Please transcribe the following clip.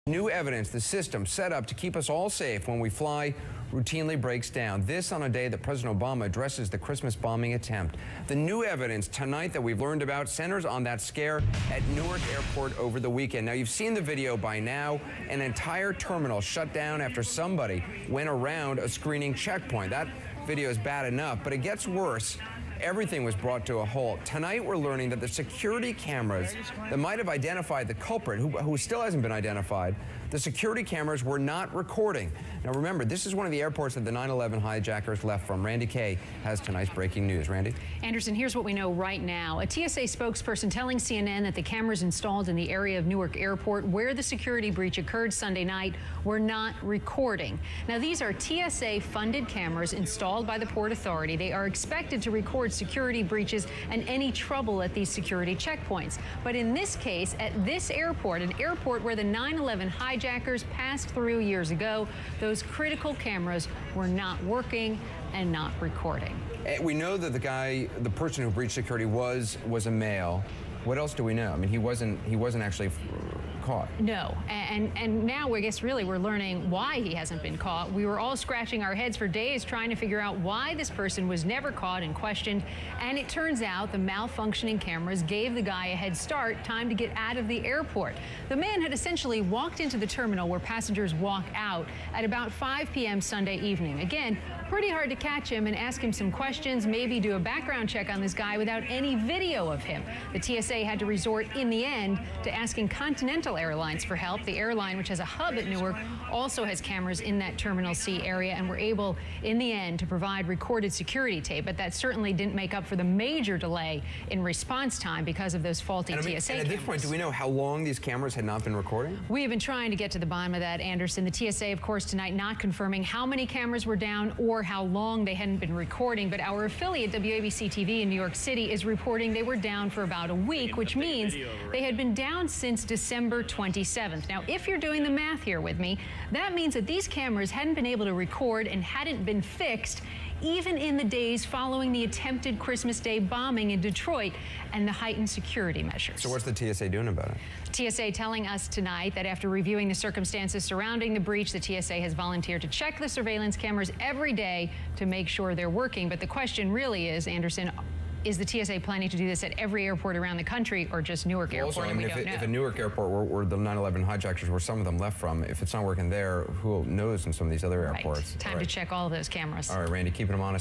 New evidence the system set up to keep us all safe when we fly routinely breaks down. This on a day that President Obama addresses the Christmas bombing attempt. The new evidence tonight that we've learned about centers on that scare at Newark Airport over the weekend. Now, you've seen the video by now. An entire terminal shut down after somebody went around a screening checkpoint. That video is bad enough, but it gets worse. Everything was brought to a halt. Tonight, we're learning that the security cameras that might have identified the culprit, who still hasn't been identified, the security cameras were not recording. Now remember, this is one of the airports that the 9/11 hijackers left from. Randy Kay has tonight's breaking news. Randy? Anderson, here's what we know right now. A TSA spokesperson telling CNN that the cameras installed in the area of Newark Airport where the security breach occurred Sunday night were not recording. Now, these are TSA-funded cameras installed by the Port Authority. They are expected to record security breaches and any trouble at these security checkpoints. But in this case, at this airport, an airport where the 9/11 hijackers passed through years ago, those critical cameras were not working and not recording. We know that the person who breached security was a male. What else do we know? I mean, he wasn't actually caught. No, and now I guess really we're learning why he hasn't been caught. We were all scratching our heads for days trying to figure out why this person was never caught and questioned, and it turns out the malfunctioning cameras gave the guy a head start, time to get out of the airport. The man had essentially walked into the terminal where passengers walk out at about 5 p.m. Sunday evening. Again, pretty hard to catch him and ask him some questions, maybe do a background check on this guy without any video of him. The TSA had to resort in the end to asking Continental Airlines for help. The airline, which has a hub at Newark, also has cameras in that Terminal C area and were able, in the end, to provide recorded security tape. But that certainly didn't make up for the major delay in response time because of those faulty TSA cameras. And at this point, do we know how long these cameras had not been recording? We have been trying to get to the bottom of that, Anderson. The TSA, of course, tonight not confirming how many cameras were down or how long they hadn't been recording. But our affiliate, WABC-TV in New York City, is reporting they were down for about a week, which means they had been down since December 27th. Now, if you're doing the math here with me, that means that these cameras hadn't been able to record and hadn't been fixed even in the days following the attempted Christmas Day bombing in Detroit and the heightened security measures. So what's the TSA doing about it? TSA telling us tonight that after reviewing the circumstances surrounding the breach, the TSA has volunteered to check the surveillance cameras every day to make sure they're working. But the question really is, Anderson, is the TSA planning to do this at every airport around the country or just Newark Airport? Also, I mean, if a Newark Airport where the 9/11 hijackers were some of them left from, if it's not working there, who knows in some of these other airports? Right. Time to check all of those cameras. All right, Randy, keeping them honest.